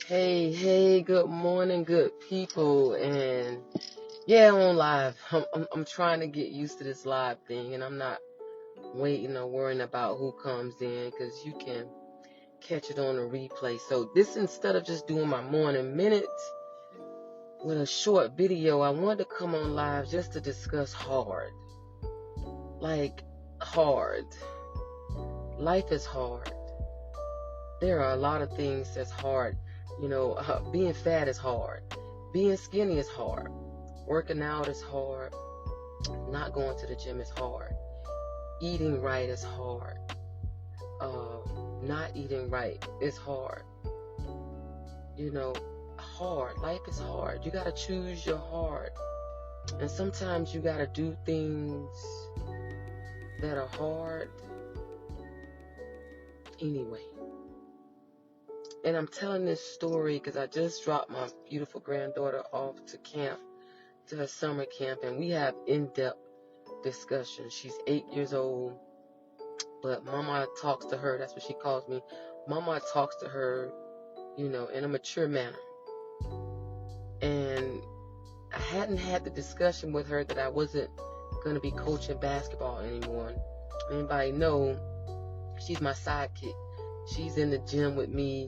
Hey, good morning, good people. And yeah, I'm on live. I'm trying to get used to this live thing, and I'm not waiting or worrying about who comes in because you can catch it on a replay. So this, instead of just doing my morning minutes with a short video, I wanted to come on live just to discuss hard. Like, hard. Life is hard. There are a lot of things that's hard. Being fat is hard. Being skinny is hard. Working out is hard. Not going to the gym is hard. Eating right is hard. Not eating right is hard. Hard. Life is hard. You got to choose your heart. And sometimes you got to do things that are hard anyway. And I'm telling this story because I just dropped my beautiful granddaughter off to camp, to her summer camp, and we have in-depth discussion. She's 8 years old, but Mama talks to her. That's what she calls me. Mama talks to her, in a mature manner. And I hadn't had the discussion with her that I wasn't going to be coaching basketball anymore. Anybody know, she's my sidekick. She's in the gym with me,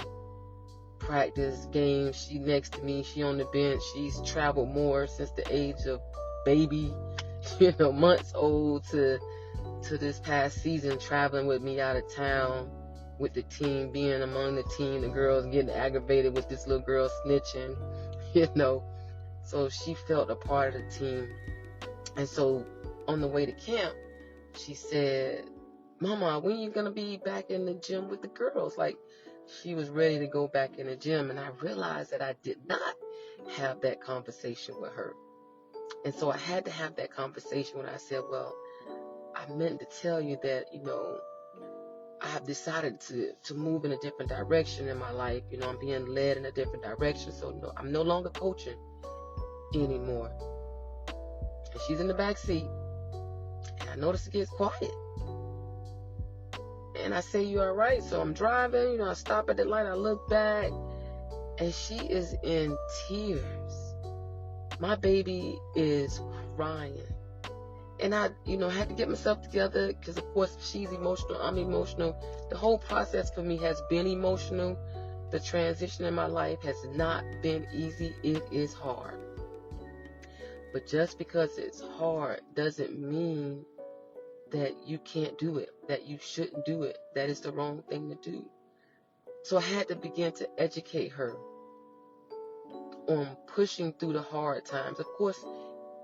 practice, games. She next to me. She on the bench. She's traveled more since the age of baby, months old to this past season, traveling with me out of town with the team, being among the team, the girls getting aggravated with this little girl snitching, So she felt a part of the team. And so on the way to camp, she said, Mama, when are you going to be back in the gym with the girls? Like, she was ready to go back in the gym. And I realized that I did not have that conversation with her. And so I had to have that conversation when I said, well, I meant to tell you that, I have decided to move in a different direction in my life. I'm being led in a different direction. So no, I'm no longer coaching anymore. And she's in the back seat. And I noticed it gets quiet. And I say, you all right? So I'm driving, I stop at the light, I look back, and she is in tears. My baby is crying. And I, had to get myself together because, of course, she's emotional, I'm emotional. The whole process for me has been emotional. The transition in my life has not been easy. It is hard. But just because it's hard doesn't mean that you can't do it, that you shouldn't do it, that it's the wrong thing to do. So I had to begin to educate her on pushing through the hard times. Of course,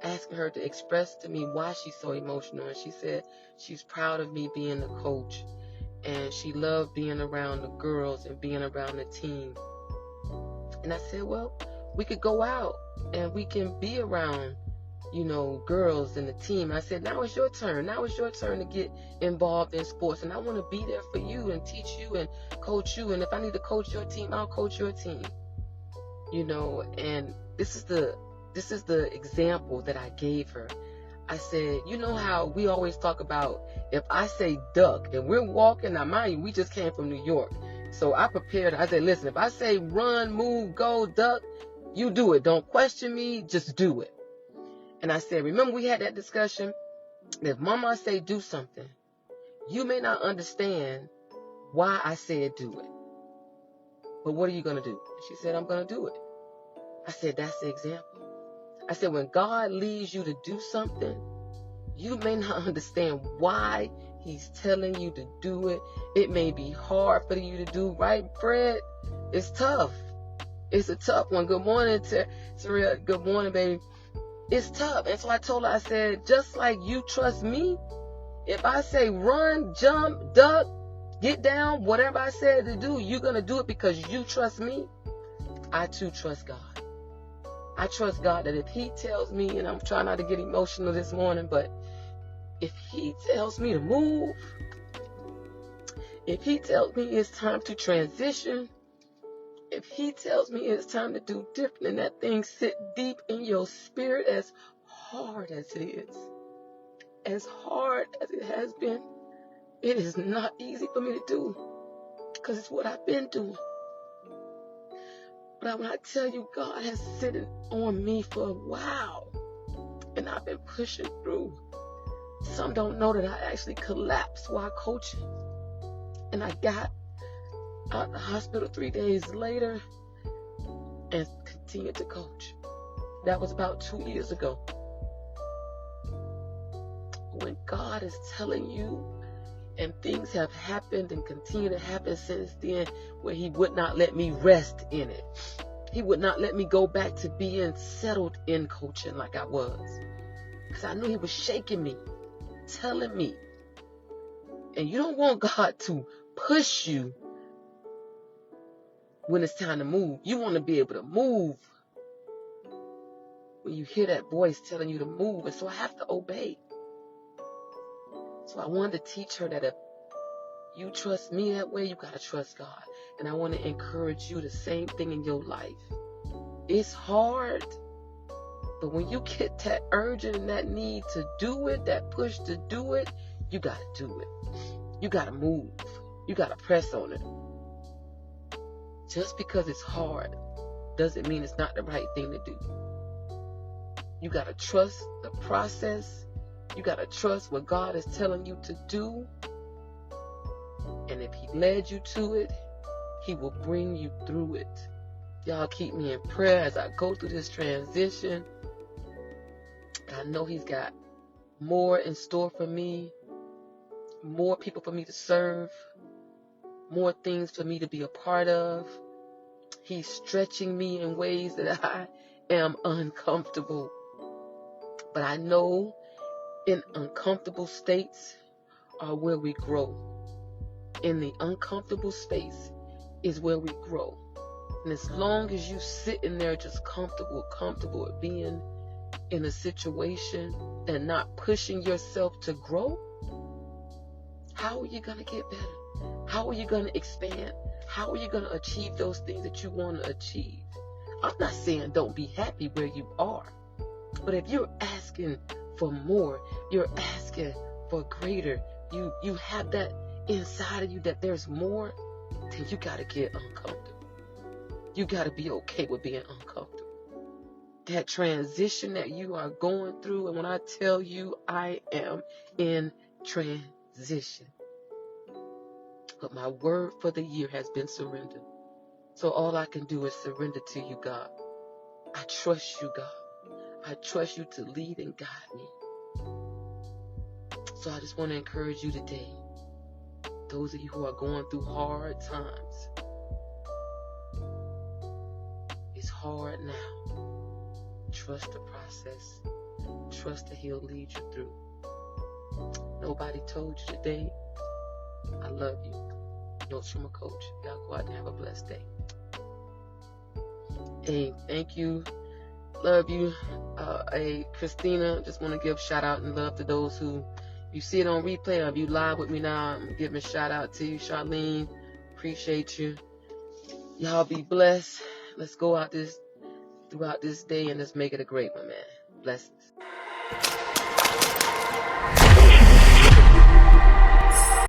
asking her to express to me why she's so emotional. And she said she's proud of me being the coach. And she loved being around the girls and being around the team. And I said, well, we could go out and we can be around, girls and the team. I said, now it's your turn. Now it's your turn to get involved in sports. And I want to be there for you and teach you and coach you. And if I need to coach your team, I'll coach your team. And this is the example that I gave her. I said, you know how we always talk about if I say duck and we're walking, now mind you, we just came from New York. So I prepared. I said, listen, if I say run, move, go, duck, you do it. Don't question me. Just do it. And I said, remember we had that discussion? If Mama say do something, you may not understand why I said do it. But what are you going to do? She said, I'm going to do it. I said, that's the example. I said, when God leads you to do something, you may not understand why he's telling you to do it. It may be hard for you to do, right, Fred? It's tough. It's a tough one. Good morning, Terrell. Good morning, baby. It's tough. And so I told her, I said, just like you trust me, if I say run, jump, duck, get down, whatever I said to do, you're going to do it because you trust me. I too trust God. I trust God that if he tells me, and I'm trying not to get emotional this morning, but if he tells me to move, if he tells me it's time to transition, if he tells me it's time to do different, and that thing sit deep in your spirit, as hard as it is, as hard as it has been, it is not easy for me to do because it's what I've been doing. But when I tell you, God has sitting on me for a while, and I've been pushing through. Some don't know that I actually collapsed while coaching, and I got out of the hospital 3 days later and continued to coach. That was about 2 years ago. When God is telling you, and things have happened and continue to happen since then, where he would not let me rest in it. He would not let me go back to being settled in coaching like I was. Because I knew he was shaking me, telling me. And you don't want God to push you when it's time to move. You want to be able to move when you hear that voice telling you to move. And so I have to obey. So I wanted to teach her that if you trust me that way, you got to trust God. And I want to encourage you the same thing in your life. It's hard, but when you get that urgent and that need to do it, that push to do it, you got to do it. You got to move. You got to press on it. Just because it's hard doesn't mean it's not the right thing to do. You got to trust the process. You got to trust what God is telling you to do. And if he led you to it, he will bring you through it. Y'all keep me in prayer as I go through this transition. I know he's got more in store for me, more people for me to serve, more things for me to be a part of. He's stretching me in ways that I am uncomfortable. But I know in uncomfortable states are where we grow. In the uncomfortable space is where we grow. And as long as you sit in there just comfortable with being in a situation and not pushing yourself to grow, how are you going to get better? How are you going to expand? How are you going to achieve those things that you want to achieve? I'm not saying don't be happy where you are. But if you're asking for more, you're asking for greater, you have that inside of you that there's more, then you got to get uncomfortable. You got to be okay with being uncomfortable. That transition that you are going through, and when I tell you I am in transition. But my word for the year has been surrender. So all I can do is surrender to you, God. I trust you, God. I trust you to lead and guide me. So I just want to encourage you today, those of you who are going through hard times. It's hard now. Trust the process. Trust that he'll lead you through. Nobody told you today, I love you. Notes from a coach. Y'all go out and have a blessed day. Hey, thank you. Love you. Hey, Christina, just want to give shout out and love to those who, you see it on replay, or if you live with me now, I'm giving a shout out to you. Charlene, appreciate you. Y'all be blessed. Let's go out throughout this day and let's make it a great one, man. Blessings.